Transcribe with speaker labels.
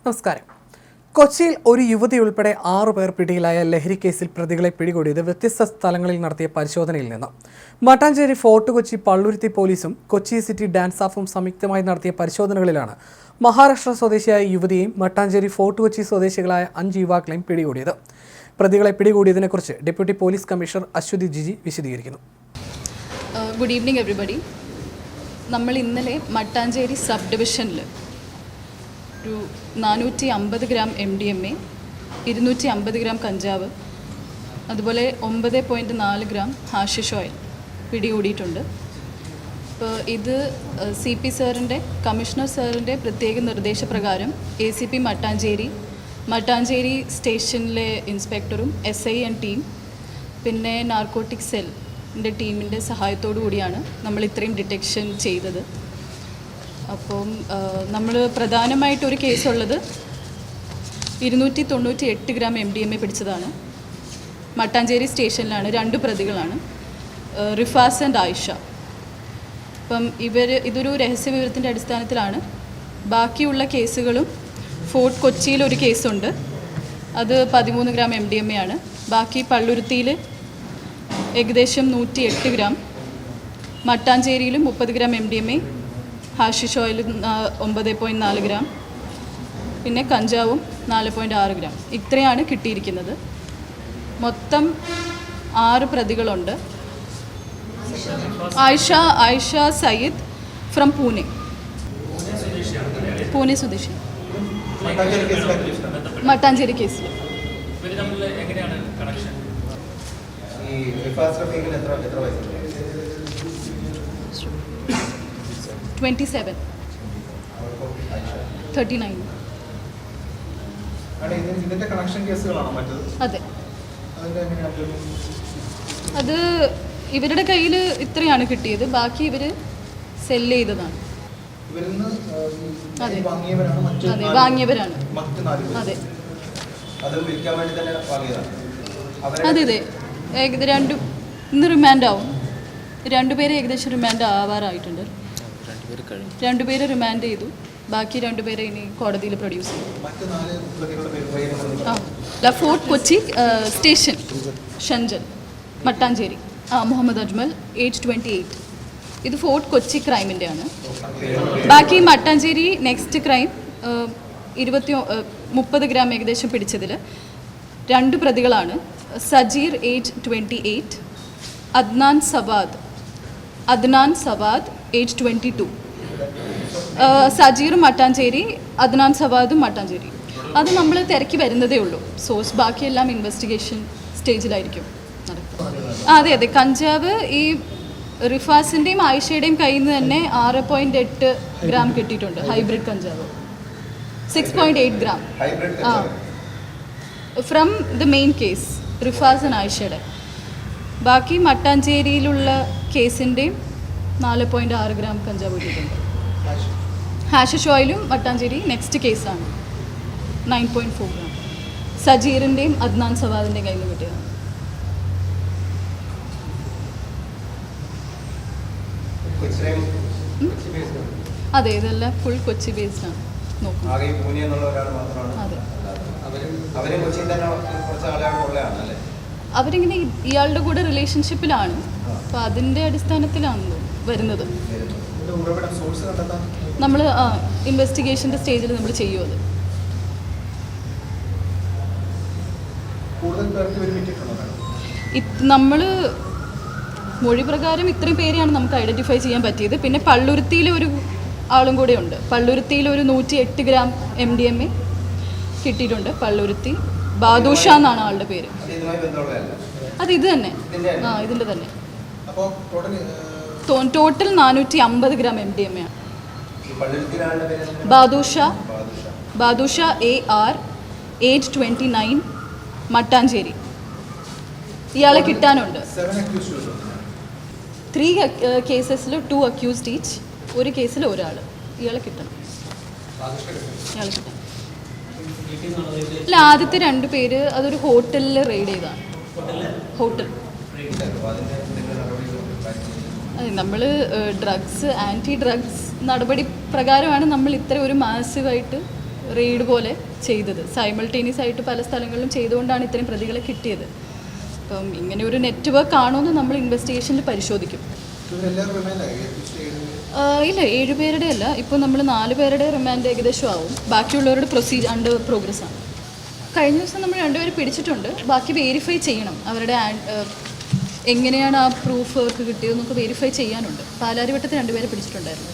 Speaker 1: നമസ്കാരം. കൊച്ചിയിൽ ഒരു യുവതി ഉൾപ്പെടെ 6 പേർ പിടിയിലായ ലഹരി കേസിൽ പ്രതികളെ പിടികൂടിയത് വ്യത്യസ്ത സ്ഥലങ്ങളിൽ നടത്തിയ പരിശോധനയിൽ നിന്ന്. മട്ടാഞ്ചേരി ഫോർട്ട് കൊച്ചി പള്ളുരുത്തി പോലീസും കൊച്ചി സിറ്റി ഡാൻസ് ഓഫും സംയുക്തമായി നടത്തിയ പരിശോധനകളിലാണ് മഹാരാഷ്ട്ര സ്വദേശിയായ യുവതിയെയും മട്ടാഞ്ചേരി ഫോർട്ട് കൊച്ചി സ്വദേശികളായ 5 യുവാക്കളെയും പിടികൂടിയത്. പ്രതികളെ പിടികൂടിയതിനെക്കുറിച്ച് deputy police commissioner Ashwathi Jiji വിശദീകരിക്കുന്നു.
Speaker 2: Good evening everybody. നമ്മൾ ഇന്നലെ മട്ടാഞ്ചേരി സബ് ഡിവിഷനിൽ ഒരു 450 ഗ്രാം MDMA, 250 ഗ്രാം കഞ്ചാവ്, അതുപോലെ 9.4 ഗ്രാം ഹാഷിഷ് ഓയിൽ പിടികൂടിയിട്ടുണ്ട്. അപ്പോൾ ഇത് CP സാറിൻ്റെ, കമ്മീഷണർ സാറിൻ്റെ പ്രത്യേക നിർദ്ദേശപ്രകാരം ACP മട്ടാഞ്ചേരി സ്റ്റേഷനിലെ ഇൻസ്പെക്ടറും SI ആൻഡ് ടീം, പിന്നെ നാർക്കോട്ടിക് സെല്ലിൻ്റെ ടീമിൻ്റെ സഹായത്തോടു കൂടിയാണ് നമ്മൾ ഇത്രയും ഡിറ്റക്ഷൻ ചെയ്തത്. അപ്പം നമ്മൾ പ്രധാനമായിട്ടൊരു കേസുള്ളത് 298 ഗ്രാം MDMA പിടിച്ചതാണ്. മട്ടാഞ്ചേരി സ്റ്റേഷനിലാണ്. 2 പ്രതികളാണ്, റിഫാസ് ആൻഡ് ആയിഷ. അപ്പം ഇതൊരു രഹസ്യവിവരത്തിൻ്റെ അടിസ്ഥാനത്തിലാണ്. ബാക്കിയുള്ള കേസുകളും ഫോർട്ട് കൊച്ചിയിൽ ഒരു കേസുണ്ട്, അത് 13 ഗ്രാം MDMA ആണ്. ബാക്കി പള്ളുരുത്തിയിൽ ഏകദേശം 108 ഗ്രാം, മട്ടാഞ്ചേരിയിലും 30 gram MDMA, hashish oil 9.4 gram, പിന്നെ കഞ്ചാവും 4.6 ഗ്രാം. ഇത്രയാണ് കിട്ടിയിരിക്കുന്നത്. മൊത്തം 6 പ്രതികളുണ്ട്. ആയിഷ സയ്യിദ് ഫ്രം പൂനെ സ്വദേശി, മട്ടാഞ്ചേരി കേസിൽ. 27, 39. അതെ, അത് ഇവരുടെ കയ്യിൽ ഇത്രയാണ് കിട്ടിയത്. ബാക്കി ഇവർ സെല്ല് ചെയ്തതാണ്. അതെ, വാങ്ങിയവരാണ്. അതെ അതെ അതെ. ഇന്ന് റിമാൻഡ് ആവും. 2 പേര് ഏകദേശം റിമാൻഡ് ആവാറായിട്ടുണ്ട്. 2 പേര് റിമാൻഡ് ചെയ്തു. ബാക്കി 2 പേരെ ഇനി കോടതിയിൽ പ്രൊഡ്യൂസ് ചെയ്യും. Fort Kochi station Shanchal, Mattancherry, Muhammad Ajmal, age 28. ഇത് ഫോർട്ട് കൊച്ചി ക്രൈമിൻ്റെ ആണ്. ബാക്കി മട്ടാഞ്ചേരി നെക്സ്റ്റ് ക്രൈം 30 ഗ്രാം ഏകദേശം പിടിച്ചതിൽ 2 പ്രതികളാണ്. Sajeer age 28, Adnan Savad age 22. സജീർ മട്ടാഞ്ചേരി, അദ്നാൻ സവാദും മട്ടാഞ്ചേരി. അത് നമ്മൾ തിരക്കി വരുന്നതേ ഉള്ളൂ. സോഴ്സ് ബാക്കിയെല്ലാം ഇൻവെസ്റ്റിഗേഷൻ സ്റ്റേജിലായിരിക്കും നടക്കുക. അതെ അതെ. കഞ്ചാവ് ഈ റിഫാസിൻ്റെയും ആയിഷയുടെയും കയ്യിൽ നിന്ന് തന്നെ 6.8 ഗ്രാം കിട്ടിയിട്ടുണ്ട്. ഹൈബ്രിഡ് കഞ്ചാവ് 6.8 gram from the main case Rifas and ആയിഷയുടെ. ബാക്കി മട്ടാഞ്ചേരിയിലുള്ള കേസിൻ്റെയും 4.6 ഗ്രാം കഞ്ചാവ് കിട്ടിയിട്ടുണ്ട്. ഹാഷിഷ് ഓയിലും മട്ടാഞ്ചേരി നെക്സ്റ്റ് കേസാണ് 9.4 ഗ്രാം. സജീറിൻ്റെയും അദ്നാൻ സവാദിൻ്റെയും കയ്യിൽ നിന്ന് കിട്ടിയതാണ്. അതെ, ഇതെല്ലാം ഫുൾ കൊച്ചി ബേസ്ഡ് ആണ്. നോക്കും. അതെ, അവരിങ്ങനെ ഇയാളുടെ കൂടെ റിലേഷൻഷിപ്പിലാണ്. അപ്പോൾ അതിൻ്റെ അടിസ്ഥാനത്തിലാണ് വരുന്നത്. നമ്മൾ ഇൻവെസ്റ്റിഗേഷൻ്റെ സ്റ്റേജിൽ നമ്മൾ ചെയ്യും. അത് നമ്മൾ മൊഴി പ്രകാരം ഇത്രയും പേരെയാണ് നമുക്ക് ഐഡൻറ്റിഫൈ ചെയ്യാൻ പറ്റിയത്. പിന്നെ പള്ളുരുത്തിയിലെ ഒരു ആളും കൂടെ ഉണ്ട്. പള്ളുരുത്തിയിൽ ഒരു 108 ഗ്രാം MDMA കിട്ടിയിട്ടുണ്ട്. പള്ളുരുത്തി ബാദുഷ എന്നാണ് ആളുടെ പേര്. അത് ഇത് തന്നെ, ഇതിൻ്റെ തന്നെ. ടോട്ടൽ 450 ഗ്രാം MDMA ആണ്. Badusha AR age 29, Mattancherry. ഇയാളെ കിട്ടാനുണ്ട്. 3 കേസസിൽ 2 അക്യൂസ്ഡ് ഈച്ച്. ഒരു കേസിൽ ഒരാൾ. ഇയാളെ കിട്ടണം. അല്ല, ആദ്യത്തെ 2 പേര് അതൊരു ഹോട്ടലിൽ റെയ്ഡ് ചെയ്തതാണ്. ഹോട്ടൽ നമ്മൾ ഡ്രഗ്സ്, ആൻറ്റി ഡ്രഗ്സ് നടപടി പ്രകാരമാണ് നമ്മൾ ഇത്ര ഒരു മാസീവായിട്ട് റെയ്ഡ് പോലെ ചെയ്തത്. സൈമൾട്ടേനിയസ് ആയിട്ട് പല സ്ഥലങ്ങളിലും ചെയ്തുകൊണ്ടാണ് ഇത്രയും പ്രതികളെ കിട്ടിയത്. അപ്പം ഇങ്ങനെ ഒരു നെറ്റ്വർക്ക് ആണോ എന്ന് നമ്മൾ ഇൻവെസ്റ്റിഗേഷനിൽ പരിശോധിക്കും. ഇല്ല, 7 പേരുടെ അല്ല. ഇപ്പോൾ നമ്മൾ 4 പേരുടെ റിമാൻഡ് ഏകദേശം ആവും. ബാക്കിയുള്ളവരുടെ പ്രൊസീജർ അണ്ടർ പ്രോഗ്രസ് ആണ്. കഴിഞ്ഞ ദിവസം നമ്മൾ 2 പേരെ പിടിച്ചിട്ടുണ്ട്. ബാക്കി വെരിഫൈ ചെയ്യണം. അവരുടെ എങ്ങനെയാണ് ആ പ്രൂഫ് അവർക്ക് കിട്ടിയതെന്നൊക്കെ വെരിഫൈ ചെയ്യാനുണ്ട്. പാലാരിവട്ടത്ത് 2 പേരെ പിടിച്ചിട്ടുണ്ടായിരുന്നു.